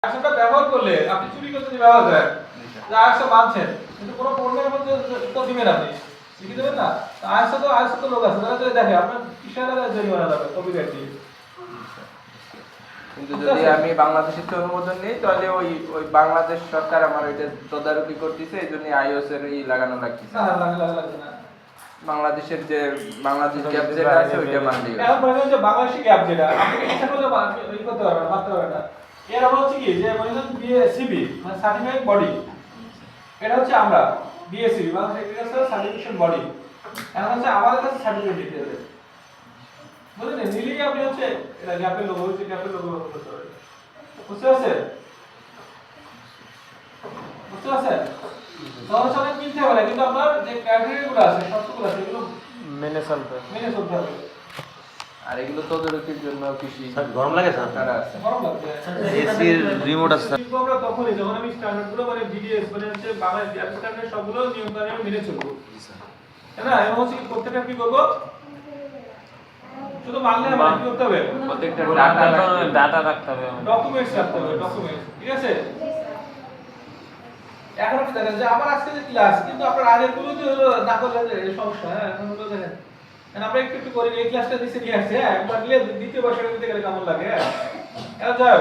আইএসওটা ব্যবহার করলে আপনি চুরি করতে যে ব্যবহার করেন যে আইএসও মানছেন কিন্তু কোনো পণ্যের মধ্যে তো দিবেন আপনি লিখে দেবেন না আইএসও তো লোক আছে তারা যদি দেখে আপনার কিসের জরিমানা যাবে কপিরাইট দিয়ে কিন্তু যদি আমি বাংলাদেশের অনুমোদন নেই তাহলে ওই ওই বাংলাদেশ সরকার আমার ওইটা তদারকি করতেছে এইজন্য আইওএস এর লাগানো লাগতেছে না লাগে না বাংলাদেশের যে বাংলাদেশ গ্যাপ যেটা আছে ওইটা মানলেই এখন মনে করেন যে বাংলাদেশি গ্যাপ যেটা আপনি ইচ্ছা করলে ই করতে পারবেন মানতে পারবেন না এর আমরা হচ্ছে কি যে মনে করেন বিএসসিবি মানে সার্টিফাইড বডি এটা হচ্ছে আমরা বিএসসিবি বাংলাদেশ এগ্রিকালচার সার্টিফিকেশন বডি এখন হচ্ছে আমাদের কাছে সার্টিফিকেট দিতে হবে বুঝলেন নিলেই আপনি হচ্ছে এটা গ্যাপের লোগো হচ্ছে গ্যাপের লোগো করতে হবে বুঝতে পারছেন তখন সবাই কিনতে হবে কিন্তু আপনার যে ক্রাইটেরিয়াগুলো আছে শর্তগুলো আছে এগুলো মেনে চলতে হবে আর এগুলো তদারকির জন্য কৃষি গরম লাগে স্যার সরকার আছে গরম লাগছে এসির রিমোট আছে স্যার আমরা তখনই যখন আমি স্ট্যান্ডার্ডগুলো মানে বিডিএস মানে হচ্ছে বাংলাদেশ গ্যাপ স্ট্যান্ডার্ড সবগুলো নিয়ম কানুন মেনে চলবো তাই না এবং হচ্ছে প্রত্যেকটা কি করব শুধু মানলে হবে কি করতে হবে প্রত্যেকটা ডাটা রাখতে হবে ডকুমেন্টস রাখতে হবে ডকুমেন্টস ঠিক আছে এখন কি দেখেন যে আমার আজকে যে ক্লাস কিন্তু আপনার আগের গুলোতে হলো না করলে যে সমস্যা হ্যাঁ এখন হলো দেখেন এখন আমরা একটু করি এই ক্লাসটা দিতে নিয়ে আসছে হ্যাঁ একবার দিলে দ্বিতীয় বছরে দিতে গেলে কেমন লাগে হ্যাঁ এখন যাও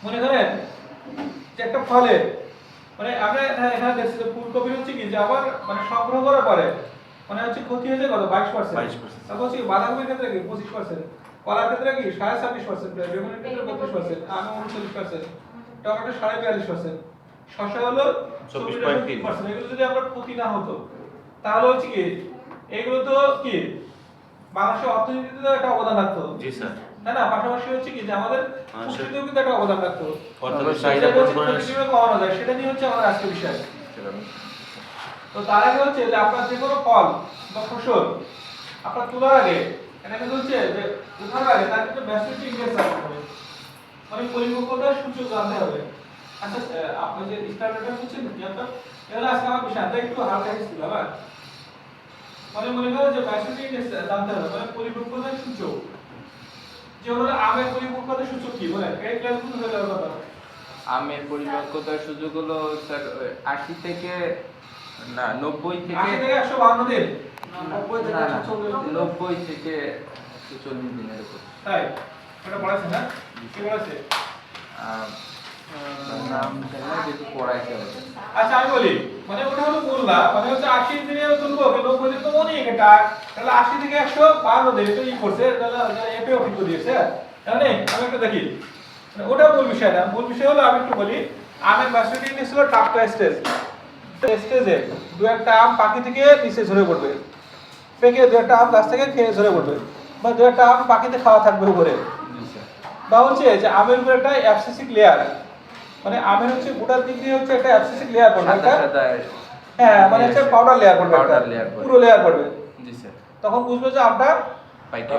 মনে করেন যে একটা ফলে মানে আমরা এখানে দেখছি যে ফুলকপির হচ্ছে কি যে আবার মানে সংগ্রহ করার পরে মানে হচ্ছে ক্ষতি হয়েছে কত 22% তারপর হচ্ছে বাঁধাকপির ক্ষেত্রে কি 25% কলার ক্ষেত্রে কি 26.5% বেগুনের ক্ষেত্রে 32% আম 39% টমেটো 42.5% শসা হলো 24.3% এগুলো যদি আমরা ক্ষতি না হতো তাহলে হচ্ছে কি এগুলো তো কি বাংলাদেশের অর্থনীতিতে তো একটা অবদান রাখতো জি স্যার তাই না পাশাপাশি হচ্ছে কি যে আমাদের পুষ্টিতেও কিন্তু একটা অবদান রাখতো অর্থনৈতিক চাহিদা কিভাবে কমানো যায় সেটা নিয়ে হচ্ছে আমাদের আজকের বিষয় তো তার আগে হচ্ছে যে আপনার যে কোনো ফল বা ফসল আপনার তোলার আগে এটা কিন্তু হচ্ছে যে উঠানোর আগে তার কিন্তু ম্যাচুরিটি ইন্ডেক্স রাখতে হবে মানে পরিপক্কতার সূচক জানতে হবে আচ্ছা আপনি যে স্ট্যান্ডার্ডটা বুঝছেন কি আপনার এগুলো আজকে আমার বিষয়টা একটু হালকা ছিল আবার মানে মনে করো যে ম্যাচুরিটি ইন্ডেক্স জানতে হবে মানে পরিপক্কতার সূচক যে হলো আমের পরিপক্কতার সূচক কি বলেন এই ক্লাসগুলো হয়ে যাওয়ার কথা আমের পরিপক্কতার সুযোগ হলো স্যার 80 থেকে না 90 থেকে 80 থেকে 152 দিন 90 থেকে 140 দিনের উপর তাই এটা পড়াছেন না কি বলেছে নাম জানি না কিন্তু পড়াইতে হবে আচ্ছা আমি বলি মানে ওটা হলো বললা মানে হচ্ছে 80 দিনে তুলবো কি 90 দিন তো অনেক এটা তাহলে 80 থেকে 152 দিন তো ই করছে তাহলে এপে ঠিক করে দিয়েছে তাহলে আমি একটু দেখি মানে ওটা মূল বিষয় না মূল বিষয় হলো আমি একটু বলি আমের ম্যাচুরিটি ইন্ডেক্স হলো টাপটা স্টেজ স্টেজে দু একটা আম পাখি থেকে নিচে ঝরে পড়বে পেকে দু একটা আম গাছ থেকে খেয়ে ঝরে পড়বে বা দু একটা আম পাখিতে খাওয়া থাকবে উপরে বা হচ্ছে যে আমের উপরে একটা অ্যাবসিসিক লেয়ার মানে আমের হচ্ছে গোটার দিক দিয়ে হচ্ছে একটা অ্যাবসিসিক লেয়ার পড়বে একটা হ্যাঁ মানে হচ্ছে পাউডার লেয়ার পড়বে পাউডার লেয়ার পুরো লেয়ার পড়বে জি স্যার তখন বুঝবে যে আমটা পাইকে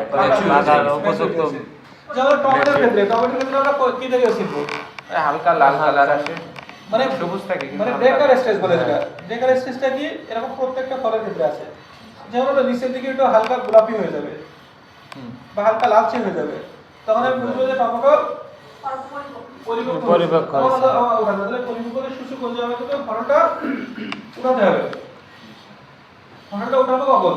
বাজার উপযুক্ত যেমন টমেটোর ক্ষেত্রে আমরা কি থেকে শিখবো হালকা লাল কালার আসে মানে সবুজ থাকে মানে ব্রেকার স্টেজ বলে যেটা ব্রেকার স্টেজটা কি এরকম প্রত্যেকটা ফলের ক্ষেত্রে আছে যেমন ওটা নিচের দিকে একটু হালকা গোলাপি হয়ে যাবে বা হালকা লালচে হয়ে যাবে তখন আমি বুঝবো যে টমেটো পরিপক্ক তাহলে পরিপক্কতার সূচক কোন জায়গা থেকে ফলটা উঠাতে হবে ফলটা উঠাবো কখন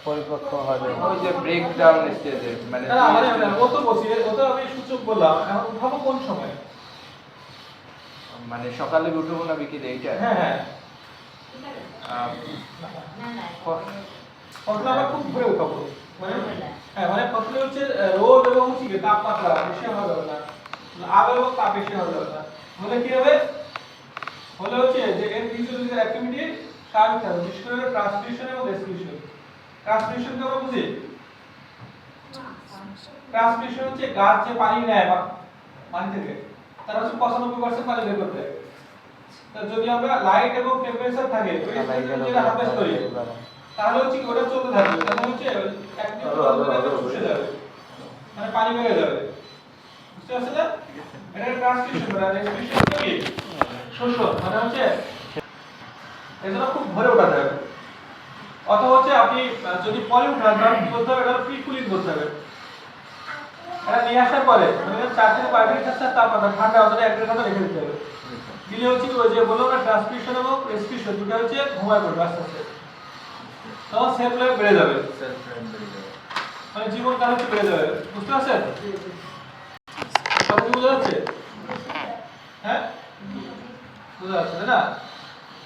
পরিপক্ক হবে ওই যে ব্রেক ডাউন স্টেজে মানে না মানে ও তো বলছি ও তো আমি সূচক বললাম এখন উঠাবো কোন সময় মানে সকালে উঠবো না বিকেলে এইটা হ্যাঁ হ্যাঁ ফসলটা আমরা খুব ভরে উঠাবো মানে হ্যাঁ মানে ফসলে হচ্ছে রোদ এবং হচ্ছে কি তাপমাত্রা বেশি হওয়া যাবে না আলো এবং তাপ বেশি হওয়া যাবে না হলে কি হবে হলে হচ্ছে যে এর ফিজিওলজিক্যাল অ্যাক্টিভিটি স্বাভাবিক থাকবে বিশেষ করে ট্রান্সমিশন এবং রেসপিরেশন ট্রান্সমিশনকে আমরা বুঝি ট্রান্সমিশন হচ্ছে গাছ যে পানি নেয় পানি থেকে তার হচ্ছে 95% পানি বের করতে হয় তো যদি আমরা লাইট এবং টেম্পারেচার থাকে ওই যেটা হারভেস্ট করি তাহলে হচ্ছে কি ওটা চলতে থাকবে তাহলে হচ্ছে একদিন শুষে যাবে মানে পানি বের হয়ে যাবে বুঝতে পারছেন না এটা ট্রান্সমিশন মানে রেসপিরেশন কি শোষণ মানে হচ্ছে এজন্য খুব ভরে ওঠাতে হবে অথবা হচ্ছে আপনি যদি পরে উঠান তাহলে কি করতে হবে এটা প্রি কুলিং করতে হবে এটা নিয়ে আসার পরে মানে 4 থেকে 5 মিনিট আছে তাপমাত্রা ঠান্ডা অবস্থায় 1 ঘন্টা রেখে দিতে হবে। দিলে হচ্ছে কি ওই যে বললাম না ট্রান্সমিশন এবং রেসপিরেশন দুটো হচ্ছে ঘুমায় পড়বে আস্তে আস্তে। তখন সেলফ লাইফ বেড়ে যাবে, মানে জীবন কাল হচ্ছে বেড়ে যাবে। বুঝতে পারছেন? সব কি বোঝা যাচ্ছে? হ্যাঁ বোঝা যাচ্ছে তাই না?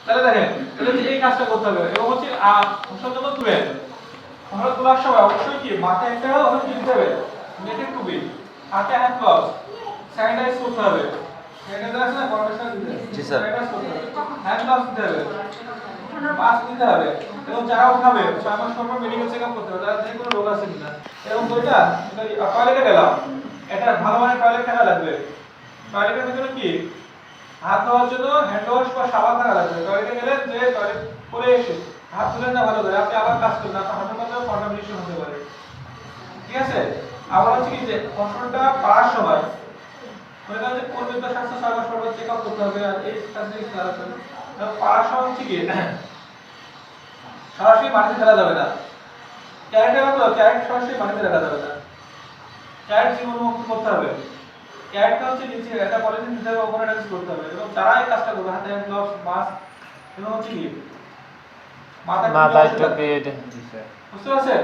তাহলে দেখেন তাহলে হচ্ছে এই কাজটা করতে হবে এবং হচ্ছে ফসল যখন তুলেন ফসল তোলার সময় অবশ্যই কি মাথায় একটা হচ্ছে কি দিতে হবে নেটের টুপি, হাতে হ্যান্ড গ্লাভস, স্যানিটাইজ করতে হবে। স্যানিটাইজার আছে না কন্ডিশনার দিতে হবে, জি স্যার। স্যানিটাইজ করতে হবে, হ্যান্ড গ্লাভস দিতে হবে, মাস্ক দিতে হবে এবং যারা উঠাবে 6 মাস পর মেডিকেল চেকআপ করতে হবে তার যে কোনো রোগ আছে কিনা। এবং দুইটা টয়লেটে গেলাম, এটা ভালো মানের টয়লেট থাকা লাগবে। টয়লেটের ভিতরে কি হাত ধোয়ার জন্য হ্যান্ড ওয়াশ বা সাবান থাকা লাগবে। টয়লেটে গেলে যে টয়লেট করে এসে হাত ধুলেন না ভালো করে, আপনি আবার কাজ করবেন, আপনার হাতের মধ্যে কন্টামিনেশন হতে পারে। ঠিক আছে? আবার হচ্ছে কি যে ফসলটা পাড়ার সময় মনে করেন যে পরিবেশ স্বাস্থ্য 6 মাস পর চেকআপ করতে হবে আর এই কাজে খেয়াল রাখবেন। পাড়ার সময় হচ্ছে কি সরাসরি মাটিতে ফেলা যাবে না। ক্যারেটের মতো ক্যারেট সরাসরি মাটিতে রাখা যাবে না, ক্যারেট জীবন মুক্ত করতে হবে। ক্যারেটটা হচ্ছে নিচে একটা পলিথিন দিতে হবে, ওখানে অ্যাটাচ করতে হবে এবং যারা এই কাজটা করবে হাতে গ্লাভস, মাস্ক এবং হচ্ছে কি মাথায় টুপি এটা। বুঝতে পারছেন?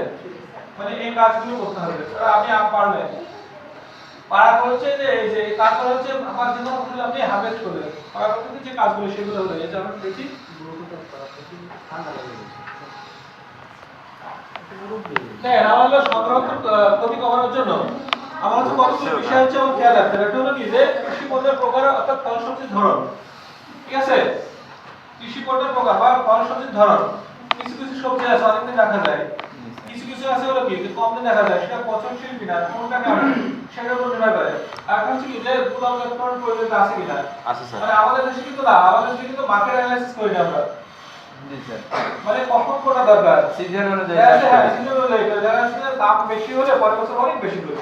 মানে এই কাজগুলো করতে হবে। আপনি পারবেন পারা হচ্ছে যে এই যে তারপর হচ্ছে আমার জন্য ফসল আপনি হারভেস্ট করবেন। পারা করতে যে কাজগুলো সেগুলো হলো এই যে আমরা দেখি ঠান্ডা লাগে। হ্যাঁ, আমাদের সংরক্ষণ ক্ষতি কমানোর জন্য আমার হচ্ছে কতগুলো বিষয় হচ্ছে আমার খেয়াল রাখতে হবে। এটা হলো কি যে কৃষি পণ্যের প্রকার অর্থাৎ ফল সবজির ধরন। ঠিক আছে? কৃষি পণ্যের প্রকার বা ফল সবজির ধরন। কিছু কিছু সবজি আছে অনেকদিন রাখা যায়, কিছু কিছু আছে হলো কি যে কম দিন রাখা যায়, সেটা পচনশীল কিনা কোনটা কেমন সেটার উপর নির্ভর করে। আর হচ্ছে কি যে গুলাম জাতকরণ প্রয়োজন আছে কিনা আছে স্যার। মানে আমাদের দেশে কিন্তু না, আমাদের দেশে কিন্তু মার্কেট অ্যানালাইসিস করি না আমরা। জি স্যার। মানে কখন কোনটা দরকার সিজন অনুযায়ী হ্যাঁ চাষ করি। সিজন অনুযায়ী যারা আসলে দাম বেশি হলে পরের বছর অনেক বেশি করে।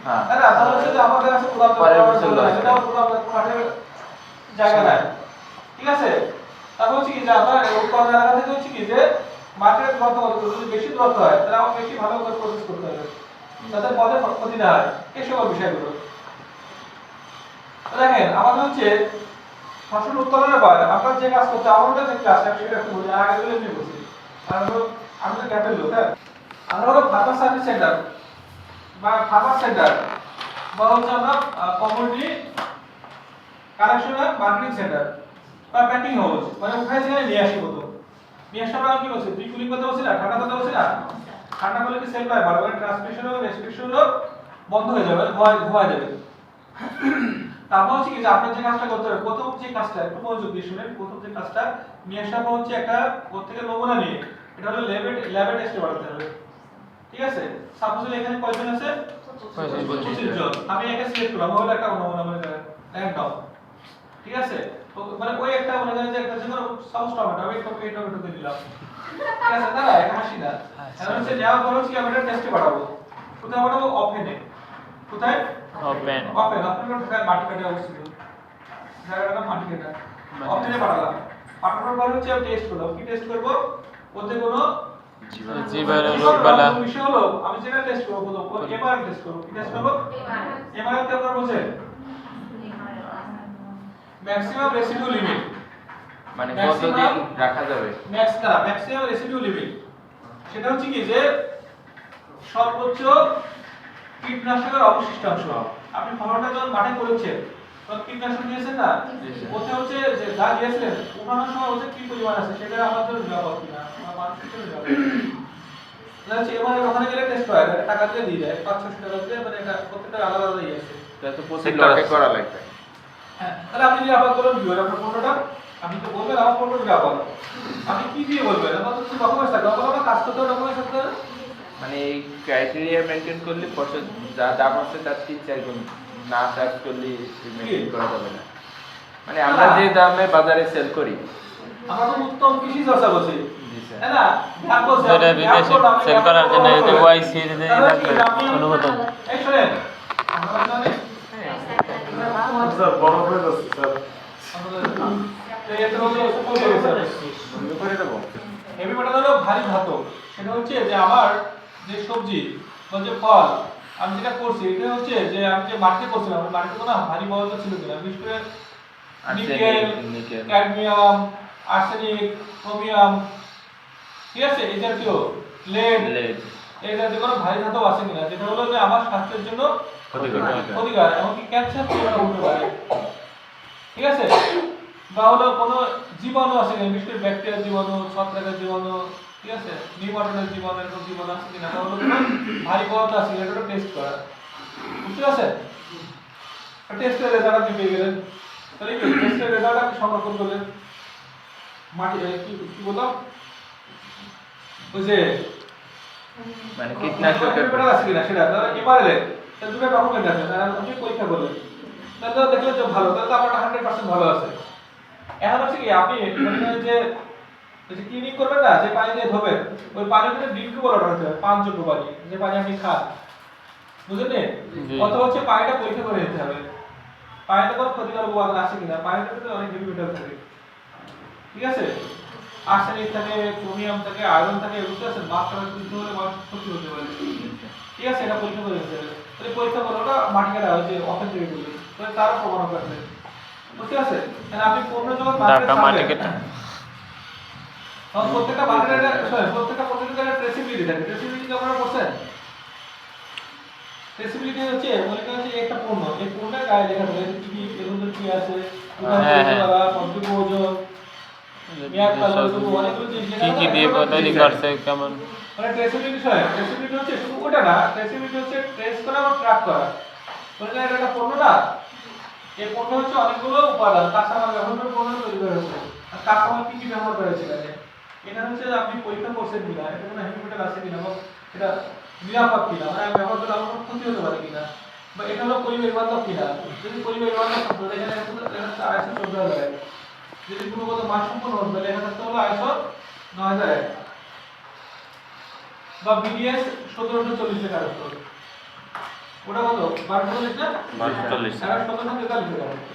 হ্যাঁ। তাই না? তাহলে হচ্ছে যে আমাদের কাছে গুলাম পরের বছর জাতকরণ লস সেটাও গুলাম জাতকরণের জায়গা নাই। ঠিক আছে? তারপর হচ্ছে কি যে আমরা উৎপাদন এলাকা থেকে হচ্ছে কি যে মার্কেট দূরত্ব কত যদি বেশি দূরত্ব হয় তাহলে আমাকে বেশি ভালো করে প্রসেস করতে হবে যাতে পদে ক্ষতি না হয়। এই সকল বিষয়গুলো দেখেন আমাদের হচ্ছে ফসল উৎপাদনের পর আপনার যে কাজ করতে আমাদের যে ক্লাসটা সেটা একটু বলি, আগে বলে এমনি বলছি। আর আমি তো ক্যাপের লোক, হ্যাঁ আমরা হলো ফার্মার সার্ভিস সেন্টার বা ফার্মার সেন্টার বা হচ্ছে আমরা কমিউনিটি কালেকশন আর মার্কেটিং সেন্টার বা প্যাকিং হাউস, মানে ওখানে যেখানে নিয়ে আসি কত নিয়ে আসার আমরা কি বলছি তুই কুলিং কথা বলছি না, ঠান্ডা কথা বলছি না। ঠান্ডা করলে কি সেল পায় বারো, মানে ট্রান্সমিশন ও রেসপিরেশন বন্ধ হয়ে যাবে, ধোয়া যাবে। তারপর হচ্ছে কি যে আপনার যে কাজটা করতে হবে, প্রথম যে কাজটা একটু মনোযোগ দিয়ে শুনেন, প্রথম যে কাজটা নিয়ে আসার পর হচ্ছে একটা ওর থেকে নমুনা নিয়ে এটা হলো ল্যাবে টেস্টে পাঠাতে হবে। ঠিক আছে? সাপোজ এখানে কয়জন আছে 25 জন, আমি একটা সিলেক্ট করলাম হলো একটা নমুনা মনে করেন র্যান্ডম। ঠিক আছে? তো মানে ওই একটা মনে করেন যে একটা যেকোনো সস টমেটো আমি টমেটো দিয়ে দিলাম। ঠিক আছে? না এটা হাসি না, এখন হচ্ছে নেওয়ার পর হচ্ছে আমি এটা টেস্টে পাঠাবো। কোথায় পাঠাবো? ওপেনে। কোথায়? ওপেন। ওপেন আপনার ঢাকায় মাটি কাটা অবস্থিত, জায়গাটা মাটি কাটা ওপেনে পাঠালাম। পাঠানোর পর হচ্ছে আমি টেস্ট করব। কি টেস্ট করব? ওতে কোনো জীবাণু রোগবালা বিষয় হলো আমি যেটা টেস্ট করব তো এমআরএল টেস্ট করব। কি টেস্ট করব? এমআরএল তে আপনারা বলছেন ম্যাক্সিমাম রেসিডিউ লিমিট, মানে কতদিন রাখা যাবে? ম্যাক্সিমাম রেসিডিউ লিমিট সেটা হচ্ছে কি যে সর্বোচ্চ কীটনাশকের অবশিষ্টাংশ। আপনি ফসলটা যখন মাঠে করেছেন তখন কীটনাশক দিয়েছেন না, ওতে হচ্ছে যে যা দিয়েছিলেন উঠানোর সময় ওতে কি পরিমাণ আছে সেটা আমার জন্য নিরাপদ কিনা বা মানুষের জন্য নিরাপদ। হচ্ছে এবারে ওখানে গেলে টেস্ট হয়, টাকা দিয়ে দিয়ে দেয় 500 টাকা দিয়ে, মানে এটা প্রত্যেকটা আলাদা আলাদা ইয়ে আছে। এটা তো প্রত্যেকটাকে করা লাগবে। হ্যাঁ, তাহলে আপনি নিরাপদ করুন কি হবে আপনার পণ্যটা, আপনি তো বলবেন আমার পণ্য নিরাপদ, আপনি কি দিয়ে বলবেন? আমার তো কিছু ডকুমেন্টস থাকবে, আমার কাজ করতে হবে, ডকুমেন্টস থাকতে হবে। মানে এই ক্রাইটেরিয়া মেইনটেইন করলে ফসল যা দাম আছে তার 3-4 গুণ না চার্জ করলে মেইনটেইন করা যাবে না। মানে আমরা যে দামে বাজারে সেল করি আমরা তো উত্তম কৃষি চর্চা করছি, জি স্যার। তাই না? ধ্যান বলছি যেটা বিদেশে সেল করার জন্য যদি ওয়াইসি তে লাগবে অনুমোদন। এই শুনেন আমরা জানি স্যার বড় হয়ে যাচ্ছে স্যার। এই এত বড় সুপর করে স্যার বন্ধ করে দেবো। হেভি মেটাল হলো ভারী ধাতু। সেটা হচ্ছে যে আমার যে সবজি বা যে ফল আমি যেটা করছি এটা হচ্ছে যে আমি যে মাটিতে করছিলাম মাটিতে কোনো ভারী পদার্থ ছিল কিনা, বিশেষ করে nickel, nickel cadmium, arsenic, chromium, ঠিক আছে, এই জাতীয় লেড, লেড এই জাতীয় কোনো ভারী ধাতু আছে কিনা যেটা হলো যে আমার স্বাস্থ্যের জন্য ক্ষতিকর, এমনকি ক্যান্সার পর্যন্ত হতে পারে, ঠিক আছে। বা হলো কোনো জীবাণু আছে কিনা, বিশেষ করে ব্যাকটেরিয়ার জীবাণু, ছত্রাকের জীবাণু, ঠিক আছে, নিউমাটোডের জীবাণু, এরকম জীবাণু আছে কিনা, বা হলো কোনো ভারী পদার্থ আছে কিনা এটা টেস্ট করা, বুঝতে পারছেন? টেস্টের রেজাল্ট আপনি পেয়ে গেলেন, তাহলে কি টেস্টের রেজাল্ট আপনি সংরক্ষণ করলেন মাটি কি বললাম ওই যে মানে কীটনাশকের পেপার আছে কিনা সেটা, তাহলে এবারে তাহলে দুটো ডকুমেন্ট আছে তাহলে আপনি পরীক্ষা করলেন, তাহলে তো দেখলেন যে ভালো, তাহলে তো আপনার 100% ভালো আছে। এখন হচ্ছে কি আপনি মনে করেন যে ক্লিনিং করবেন না, যে পানি দিয়ে ধোবেন ওই পানির মধ্যে ড্রিঙ্ক বলা হতে হবে, পানযোগ্য পানি, যে পানি আপনি খান, বুঝলেন? অথবা হচ্ছে পানিটা পরীক্ষা করে নিতে হবে পানিতে কোনো ক্ষতিকারক উপাদান আছে কিনা, পানিতে কিন্তু অনেক হেভি মেটাল থাকে, ঠিক আছে, আর্সেনিক থাকে, ক্রোমিয়াম থাকে, আয়রন থাকে, বুঝতে পারছেন? মাত্রা কিন্তু হলে মানুষের ক্ষতি হতে পারে, ঠিক আছে, এটা পরীক্ষা করে নিতে হবে। তাহলে পরীক্ষা করে ওটা মাটি কাটা হয় যে অথেন্টিক বলে, তাহলে তার প্রমাণ করতে, বুঝতে পারছেন? তাহলে আপনি পণ্য যখন ঢাকা মাটি কেটে তখন প্রত্যেকটা প্রত্যেকটা পণ্যের ট্রেসিবিলিটি থাকে, ট্রেসিবিলিটি আপনারা করছেন? ট্রেসিবিলিটি হচ্ছে মনে করেন যে একটা পণ্য, এই পণ্যের গায়ে লেখা থাকে কি কি এর মধ্যে কি আছে, কতটুকু ওজন, মেয়াদ কাল, অনেকগুলো জিনিস লেখা কি কি দিয়ে তৈরি করছে কেমন, মানে ট্রেসিবিলিটি ট্রেসিবিলিটি হচ্ছে শুধু ওটা না, ট্রেসিবিলিটি হচ্ছে ট্রেস করা ও ট্র্যাক করা। মানে এটা একটা পণ্য না, এই পণ্য হচ্ছে অনেকগুলো উপাদান কাঁচামাল ব্যবহার করে পণ্য তৈরি করা হয়েছে, আর কাঁচামাল কি কি ব্যবহার করা হয়েছে এটা হচ্ছে আপনি পরীক্ষা করছেন কিনা, এটা কোনো হেভি মেটাল আছে কিনা, বা এটা নিরাপদ কিনা, মানে ব্যবহার করলে আমার ক্ষতি হতে পারে কিনা, বা এটা হলো পরিবেশ বান্ধব কিনা, যদি পরিবেশ বান্ধব থাকতো এখানে ISO 14001, যদি গুণগত মানসম্পন্ন হতো তাহলে এখানে থাকতে হলো ISO 9001 বা BDS 1740 লেখা থাকতো, ওটা কত 1240 না 1240 আর 1743 লেখা থাকতো,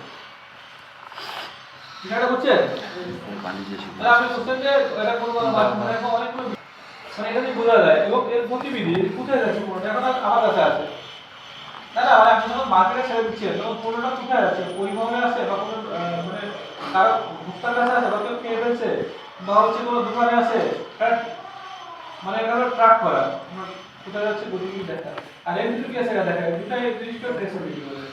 এটা বুঝছেন? তাহলে আপনি বুঝছেন যে এটা কোনো মানসম্পন্ন অনেকগুলো মানে এটা দিয়ে বোঝা যায়, এবং এর গতিবিধি কোথায় যাচ্ছে কোনটা এখন আমার কাছে আছে না, না মানে আপনি যখন মার্কেটে ছেড়ে দিচ্ছেন তখন কোনটা কোথায় যাচ্ছে, পরিবহনে আছে বা কোনো মানে কারো ভোক্তার কাছে আছে বা কেউ খেয়ে ফেলছে বা হচ্ছে কোনো দোকানে আছে, মানে এটা হলো ট্র্যাক করা, কোথায় যাচ্ছে গতিবিধি দেখা, আর এর ভিতরে কি আছে এটা দেখা, দুটাই নির্দিষ্ট ট্রেসিবিলিটি বলে,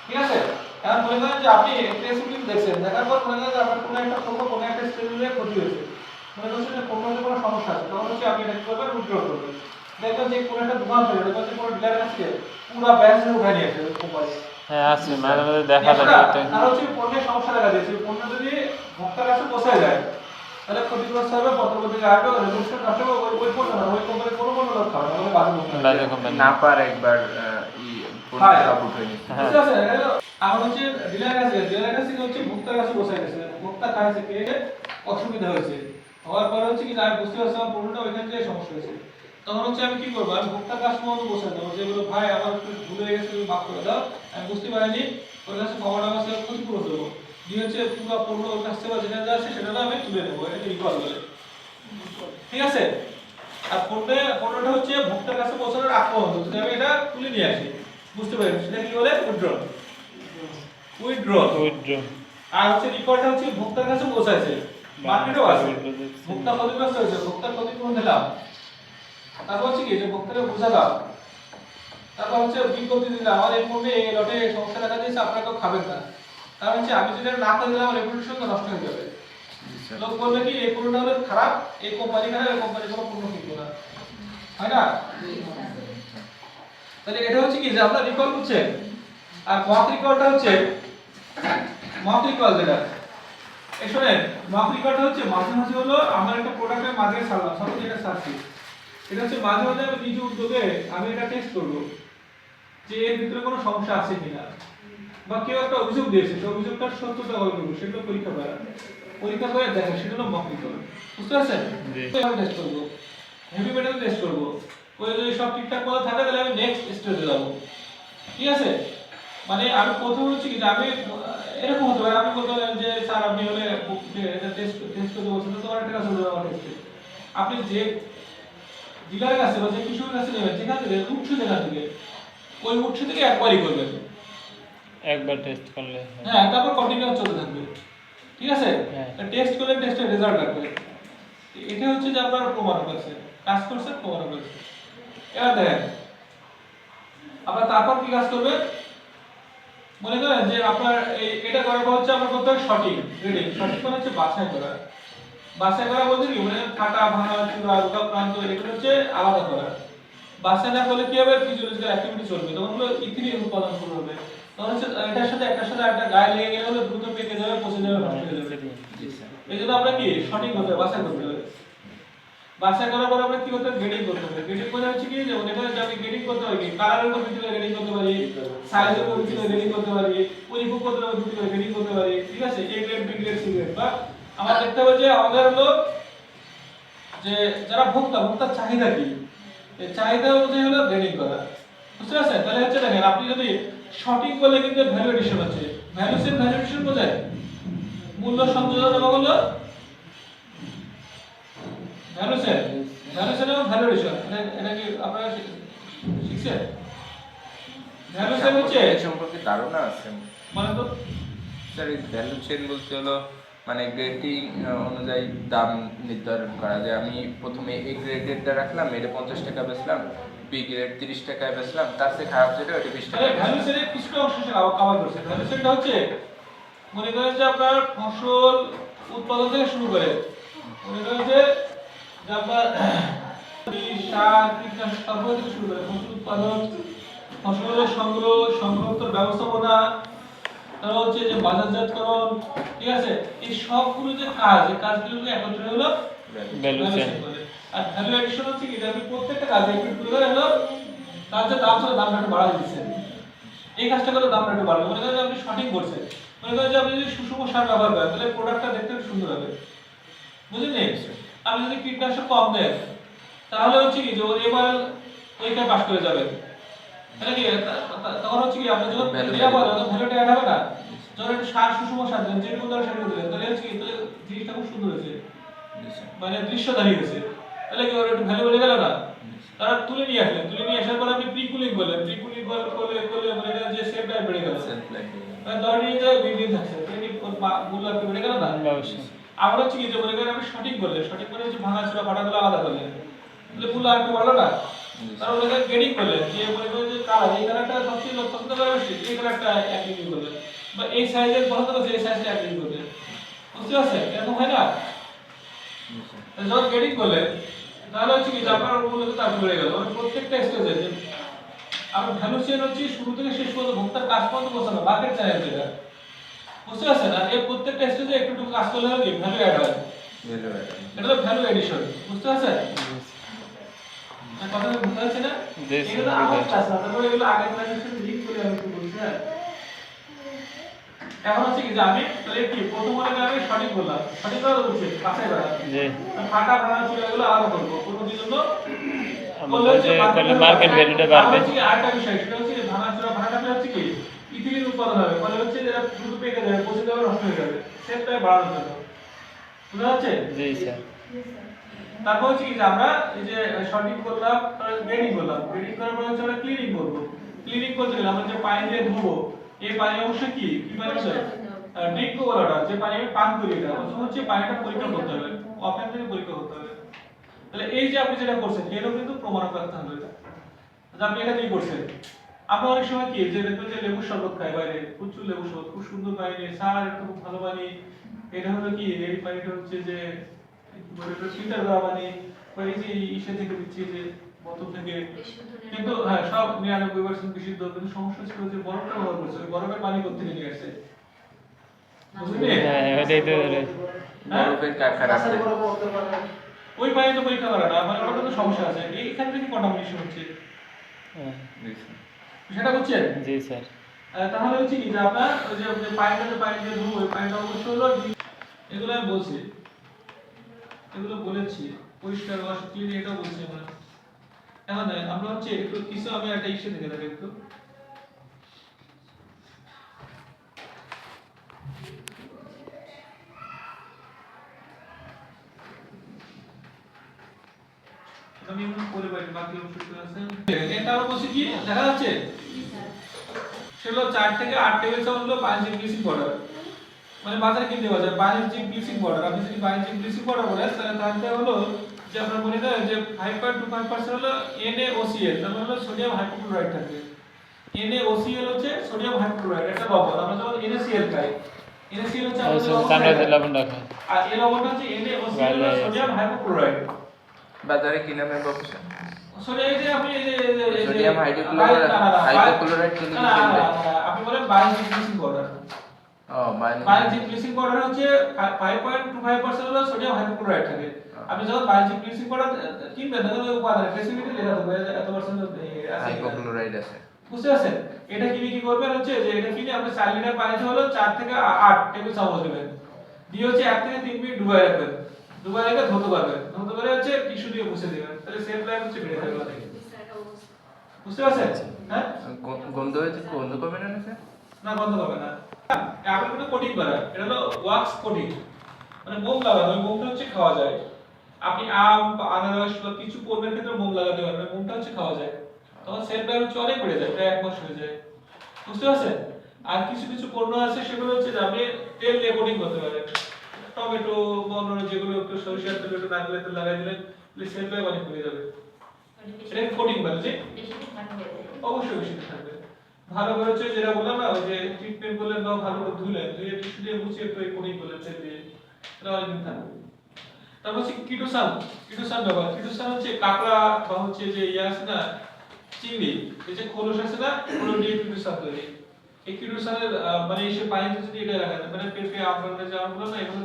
ঠিক আছে। এখন মনে করেন যে আপনি ট্রেসিবিলিটি দেখছেন, দেখার পর মনে করেন যে আপনার কোনো একটা কোনো একটা স্টেজে ক্ষতি হয়েছে, মনে করছেন যে পণ্যতে কোনো সমস্যা আছে, তখন হচ্ছে আপনি এটা কি করবেন, উইথড্র করবেন। দেখবেন যে কোনো একটা দোকান থেকে দেখবেন যে কোনো ডিলার কাছে পুরো ব্যাচ উঠাই নিয়েছে কোম্পানি, হ্যাঁ আছে মাঝে মাঝে দেখা যায় এটা আর হচ্ছে পণ্যের সমস্যা দেখা দিয়েছে, পণ্য যদি ভোক্তার কাছে পৌঁছায় যায় তাহলে ক্ষতিগ্রস্ত হবে, পত্রপত্রিকা আসবে, রেজিস্ট্রেশন আসবে, ওই পণ্য না, ওই কোম্পানি কোনো লোক খাবে না, ওই বাজে কোম্পানি না পার একবার সব উঠে নিচ্ছে। বুঝতে পারছেন? আমার হচ্ছে ডিলার কাছে হচ্ছে ভোক্তার কাছে পৌঁছায় গেছে, ভোক্তা খাইছে খেয়ে অসুবিধা হয়েছে, হওয়ার পরে হচ্ছে কি আমি বুঝতে পারছি আমার পণ্যটা ওইখান থেকে সমস্যা হয়েছে, তখন হচ্ছে আমি কি করবো, আমি ভোক্তার কাছে মতো বসে দেবো যে বলো ভাই আমার একটু ভুল হয়ে গেছে, তুমি মাফ করে দাও, আমি বুঝতে পারিনি, ওর কাছে খবর আমার সাথে ক্ষতিপূরণ দেবো, দিয়ে হচ্ছে পুরো পণ্য ওর কাছ থেকে যেটা যাচ্ছে সেটা আমি তুলে নেবো, এটা রিকল বলে, ঠিক আছে। আর পণ্যটা হচ্ছে ভোক্তার কাছে পৌঁছানোর আগ পর্যন্ত যদি আমি এটা তুলে নিয়ে আসি, বুঝতে পারি সেটা কি বলে উইথড্র, আর হচ্ছে রিকলটা হচ্ছে ভোক্তার কাছে পৌঁছাইছে, মার্কেটেও আছে, ভোক্তা ক্ষতিগ্রস্ত হয়েছে, ভোক্তার ক্ষতিপূরণ দিলাম, তারপর হচ্ছে কি যে ভোক্তাকে বোঝালাম, তারপর হচ্ছে বিজ্ঞপ্তি দিলাম আমার এই পণ্যে এই লটে সমস্যা দেখা দিয়েছে, আপনারা কেউ খাবেন না, কারণ হচ্ছে আমি যেটা না করে দিলাম আমার রেপুটেশন নষ্ট হয়ে যাবে, লোক বলবে কি এই পণ্যটা হলো খারাপ, এই কোম্পানি খারাপ, এই কোম্পানি কোনো পণ্য কিনবো না, হয় না? তাহলে এটা হচ্ছে কি যে আমরা রিকল করছেন, আর মক রিকলটা হচ্ছে মক রিকল যেটা এই শোনেন, মক রিকলটা হচ্ছে মাঝে মাঝে হলো আমরা একটা প্রোডাক্টের মাঝে ছাড়লাম, সাপোজ এটা ছাড়ছি, এটা হচ্ছে মাঝে মাঝে আমি নিজ উদ্যোগে আমি এটা টেস্ট করব যে এর ভিতরে কোনো সমস্যা আছে কিনা, বা কেউ একটা অভিযোগ দিয়েছে সেই অভিযোগটার সত্যতা গল্প করবো, সেগুলো পরীক্ষা করে দেখেন, সেটা হলো মক রিকল, বুঝতে পারছেন? টেস্ট করবো, হেভি মেটাল টেস্ট করবো, ওই যদি সব ঠিকঠাক মতো থাকে তাহলে আমি নেক্সট স্টেজে যাবো, ঠিক আছে। মানে আমি প্রথমে হচ্ছে কি যে আমি এরকম হতে পারে আপনি বলতে পারেন যে স্যার আপনি হলে এটা টেস্ট করতে বলছেন তো আমার একটা কাছে আমার টেস্ট, আপনি ডিলারের কাছে বা যে কৃষকের কাছে নেবেন যেখান থেকে উৎস যেখান থেকে ওই উৎস থেকে একবারই করবেন। একবার টেস্ট করলে হয়। হ্যাঁ, তারপর কন্টিনিউ চলতে থাকবে। ঠিক আছে? হ্যাঁ। টেস্ট করলে টেস্টের রেজাল্ট রাখবে। এটা হচ্ছে যে আপনার প্রমাণ করছে, কাজ করছে প্রমাণ করছে। এবার দেখেন আপনার তারপর কি কাজ করবে, মনে করেন যে আপনার এটা করার পর হচ্ছে আপনার করতে হবে সঠিক গ্রেডিং। সঠিক মানে হচ্ছে বাছাই করা। বাছাই করা বলতে কি মানে কাটা ভাঙা চূড়া রোগা প্রান্ত এগুলো হচ্ছে আলাদা করা। বাছাই না করলে কি হবে, ফিজিওলজিক্যাল অ্যাক্টিভিটি চলবে, তখন হলো ইথিলিন উৎপাদন শুরু হবে। তখন হচ্ছে এটার সাথে একটার সাথে একটা গায়ে লেগে গেলে হলো দ্রুত পেকে যাবে, পচে যাবে, নষ্ট হয়ে যাবে। জি স্যার। এই জন্য আমরা কি সঠিক হতে হবে, বাছাই করতে হবে। বাছাই করার পর আমরা কি করতে হবে, গ্রেডিং করতে হবে। গ্রেডিং করে হচ্ছে কি যে এটা যে আমি গ্রেডিং করতে পারি, কালারের উপর ভিত্তি করে গ্রেডিং করতে পারি, সাইজের উপর ভিত্তি করে গ্রেডিং করতে পারি, পরিপক্কতার উপর ভিত্তি করে গ্রেডিং করতে পারি। ঠিক আছে? A grade, B grade, C grade. বা আমরা দেখতে হবে যে আমাদের হলো যে যারা ভোক্তার চাহিদা কি, এই চাহিদা অনুযায়ী হলো গ্রেডিং করা। বুঝতে পারছেন? তাহলে হচ্ছে দেখেন আপনি যদি সঠিক বলে কিন্তু ভ্যালু এডিশন হচ্ছে, ভ্যালু এডিশন বোঝায় মূল্য সংযোজন এবং হলো ভ্যালু এবং ভ্যালু এডিশন। এটা কি আপনারা শিখছেন? ভ্যালু হচ্ছে এই সম্পর্কে ধারণা আছে মানে তো স্যার। এই ভ্যালু চেইন বলতে হলো মানে গ্রেডিং অনুযায়ী দাম নির্ধারণ করা, যে আমি প্রথমে এ গ্রেডেরটা রাখলাম, এটা 50 টাকা বেচলাম, বি গ্রেড 30 টাকায় বেচলাম, তার চেয়ে খারাপ যেটা ওটা 20 টাকা। ভ্যালু সেলের কিছুটা অংশ সে কভার করছে। ভ্যালু সেলটা হচ্ছে মনে করেন যে আপনার ফসল উৎপাদন থেকে শুরু করে মনে করেন যে আপনার সার কীটনাশক তারপর থেকে শুরু করে ফসল উৎপাদন, ফসলের সংগ্রহ ব্যবস্থাপনা, তারপর হচ্ছে যে বাজারজাতকরণ। ঠিক আছে? এই সবগুলো যে কাজ, এই কাজগুলোকে একত্রে হলো ভ্যালু চেইন। বলে। আর ভ্যালু এডিশন হচ্ছে কি যে আপনি প্রত্যেকটা কাজে একটু একটু করে হলো তার যে দাম ছিল দামটা একটু বাড়া দিচ্ছেন। এই কাজটা করে দামটা একটু বাড়বে। মনে করেন যে আপনি সঠিক করছেন, মনে করেন যে আপনি যদি সুষম সার ব্যবহার করেন তাহলে প্রোডাক্টটা দেখতে একটু সুন্দর হবে। বুঝলেন? আপনি যদি কীটনাশক কম দেন তাহলে হচ্ছে কি যে এবার পরীক্ষায় পাস করে যাবেন। তাহলে কি তখন হচ্ছে কি আপনি যখন দেওয়া বলেন তখন ভ্যালুটা অ্যাড হবে না। যখন একটু সার সুষম সার দেন, যেরকম ধরনের সার দিলেন তাহলে হচ্ছে কি তাহলে জিনিসটা খুব সুন্দর হয়েছে, মানে দৃশ্যধারী হয়েছে। তাহলে কি ওর একটু ভ্যালু বেড়ে গেল না? তারা তুলে নিয়ে আসলেন, তুলে নিয়ে আসার পর আপনি প্রিকুলিং করলেন, প্রিকুলিং করলে মনে করেন যে সেলটা বেড়ে গেল, মানে ধরে নিয়ে যে বিল্ডিং থাকছে তাহলে কি ওর মূল্য একটু বেড়ে গেল না? অবশ্যই। আবার হচ্ছে কি যে মনে করেন আপনি সঠিক করলেন, সঠিক করে হচ্ছে ভাঙাচোরা ফাটাগুলো আলাদা করলেন, তাহলে মূল্য আর একটু বাড়লো না? তার মনে করেন গ্রেডিং করলেন, যে মনে করেন যে কালার এই কালারটা সবচেয়ে লোক পছন্দ করে বেশি, এই কালারটা এক কেজি করলেন, বা এই সাইজের পছন্দ করছে এই সাইজটা এক কেজি করলেন। বুঝতে পারছেন? এরকম হয় না? যখন গ্রেডিং করলেন তাহলে হচ্ছে কি যে আপনার মূল্য তার বেড়ে গেল। মানে প্রত্যেকটা স্টেজে যে আপনার ভ্যালু চেইন হচ্ছে শুরু থেকে শেষ পর্যন্ত ভোক্তার কাজ পর্যন্ত পৌঁছানো, মার্কেট চ্যানেল যেটা। বুঝতে পারছেন? আর এই প্রত্যেকটা স্টেজে একটু একটু কাজ করলে হবে কি ভ্যালু অ্যাড হয়। এটা হলো ভ্যালু এডিশন। বুঝতে পারছেন? কথা বুঝতে পারছেন না? জি, এগুলো আমার ক্লাস না, তারপরে এগুলো আগের ক্লাসের সাথে লিংক করে আমি একটু বলছি। হ্যাঁ, এখন হচ্ছে কি যে আমি তাহলে কি প্রথম মনে করেন আমি সঠিক বললাম, সঠিক কথা বলছি বাছাই করা, জি। ফাটা ভাঙা ছিল এগুলো আলাদা করবো কোনো জন্য আমরা যে করলে মার্কেট ভ্যালুটা বাড়বে। হচ্ছে কি আরেকটা বিষয় সেটা হচ্ছে যে ভাঙাচোরা ভাঙাটা হচ্ছে কি ইথিলিন উৎপাদন হবে, ফলে হচ্ছে যে দ্রুত পেকে যাবে, পচে যাবে, নষ্ট হয়ে যাবে, সেটটা বাড়ানোর জন্য। বুঝা যাচ্ছে? জি স্যার। তারপর হচ্ছে কি যে আমরা এই যে সঠিক করলাম, গ্রেডিং করলাম, গ্রেডিং করার পর হচ্ছে আমরা ক্লিনিং করব। ক্লিনিং করতে গেলে আমরা যে পানি দিয়ে ধুবো, এই পানি অবশ্যই কি কি পানি হচ্ছে ড্রিঙ্ক ওয়াটারটা, যে পানি আমি পান করি এটা প্রথম হচ্ছে পানিটা পরীক্ষা করতে হবে, অফেন থেকে পরীক্ষা করতে হবে। তাহলে এই যে আপনি যেটা করছেন এরও কিন্তু প্রমাণ রাখতে হবে যে আপনি এটা দিয়ে করছেন। আমরা অনেক সময় কি যে দেখবেন যে লেবুর শরবত খাই বাইরে, প্রচুর লেবুর শরবত, খুব সুন্দর পানি, স্যার এটা খুব ভালো পানি, এটা হলো কি এই পানিটা হচ্ছে যে ফিল্টার করা পানি, বা এই যে ইসে থেকে দিচ্ছি যে বোতল থেকে, কিন্তু হ্যাঁ সব 99% বিশুদ্ধ, কিন্তু সমস্যা ছিল যে বরফটা ব্যবহার করছে, ওই বরফের পানি কোথা থেকে নিয়ে আসছে? বুঝলি? হ্যাঁ, এটাই তো বরফের কারখানা আছে। ওই পানি তো পরীক্ষা করা না, মানে ওটা তো সমস্যা আছে, এইখান থেকে কন্টামিনেশন হচ্ছে, হ্যাঁ। সেটা বুঝছেন? জি স্যার। তাহলে হচ্ছে কি যে আপনার ওই যে পানি দিয়ে ধুবো, ওই পানিটা অবশ্যই হলো এগুলো আমি বলছি, এগুলো বলেছি পরিষ্কার ওয়াশ ক্লিন, এটাও বলছি আমরা। এখন দেখেন আমরা হচ্ছে একটু কিছু আমি একটা ইস্যু থেকে দেখি একটু নিয়ম করে বাইরে বাকি অংশ আছে এটা আমরা বলছি কি দেখা যাচ্ছে সেগুলো 4 থেকে 8 টেবিল চামচ হলো বায়োলজিক ব্লিচিং পাউডার মানে বাজারে কিনতে পাওয়া যায় বায়োলজিক ব্লিচিং পাউডার আপনি যদি বায়োলজিক ব্লিচিং পাউডার বলেন তাহলে তাহলে হলো যে আমরা বলি না যে 5.25% হলো NaOCl তার মানে হলো সোডিয়াম হাইপোক্লোরাইড থাকে NaOCl হচ্ছে সোডিয়াম হাইপোক্লোরাইড এটা লবণ আমরা যখন NaCl খাই NaCl হচ্ছে আমাদের লবণ রাখা আর এই লবণটা হচ্ছে NaOCl হলো সোডিয়াম হাইপোক্লোরাইড বাজারে কি নামে বাবুসা সোডিয়াম এই যে আপনি এই যে সোডিয়াম হাইপোক্লোরাইড কি লিখবেন আপনি বলেন বায়োলজিক ব্লিচিং পাউডার ও বায়োলজিক ব্লিচিং পাউডার হচ্ছে 5.25% হলো সোডিয়াম হাইপোক্লোরাইড থাকে আপনি যখন বায়োলজিক ব্লিচিং পাউডার কিনবেন তখন ওই উপাদানের স্পেসিফিকলি লেখা থাকবে এত পার্সেন্ট আছে হাইপোক্লোরাইড আছে বুঝতে পারছেন এটা কিনে কি করবেন হচ্ছে যে এটা কিনে আপনি 4 লিটার পানিতে হলো 4 থেকে 8 টেবিল চামচ দিবেন দিয়ে হচ্ছে 1 থেকে 3 মিনিট ডুবাই রাখবেন ডুবাই রেখে ধুতে পারবেন ধুতে পারে হচ্ছে টিস্যু দিয়ে মুছে দিবেন তাহলে সেফ লাইফ হচ্ছে বেড়ে যাবে বুঝতে পারছেন হ্যাঁ গন্ধ হয়েছে গন্ধ কমে না স্যার না বন্ধ হবে না আপেল কিন্তু কোটিং করা এটা হলো ওয়াক্স কোটিং মানে মোম লাগানো ওই মোমটা হচ্ছে খাওয়া যায় আপনি আম বা আনারস বা কিছু পণ্যের ক্ষেত্রে মোম লাগাতে পারবেন মোমটা হচ্ছে খাওয়া যায় তখন সেল লাইফ হচ্ছে অনেক বেড়ে যায় প্রায় 1 মাস হয়ে যায় বুঝতে পারছেন আর কিছু কিছু পণ্য আছে সেগুলো হচ্ছে যে আপনি তেল দিয়ে কোটিং করতে পারেন টমেটো বনর যেগুলো একটু সরিষার তেল একটু নারকেলের তেল লাগাই দিলেন সেল লাইফ অনেক বেড়ে যাবে এটা কোটিং বলে যে অবশ্যই বেশি থাকবে ভালো করে হচ্ছে যেটা বললাম না ওই যে ট্রিটমেন্ট করলেন বা ভালো করে ধুলেন ধুয়ে টিস্যু দিয়ে মুছে একটু কোটিং করলেন তেল দিয়ে এটা অনেকদিন থাকবে তারপর হচ্ছে কিটোসান ব্যবহার কিটোসান হচ্ছে কাঁকড়া বা হচ্ছে যে ইয়ে আছে না চিংড়ি এই যে খোলস আছে না ওগুলো দিয়ে কিটোসান তৈরি এই কিটোসানের মানে এসে পানিতে যদি এটা রাখা যায় মানে পেঁপে আমড়া যে আমরা বললাম না এগুলো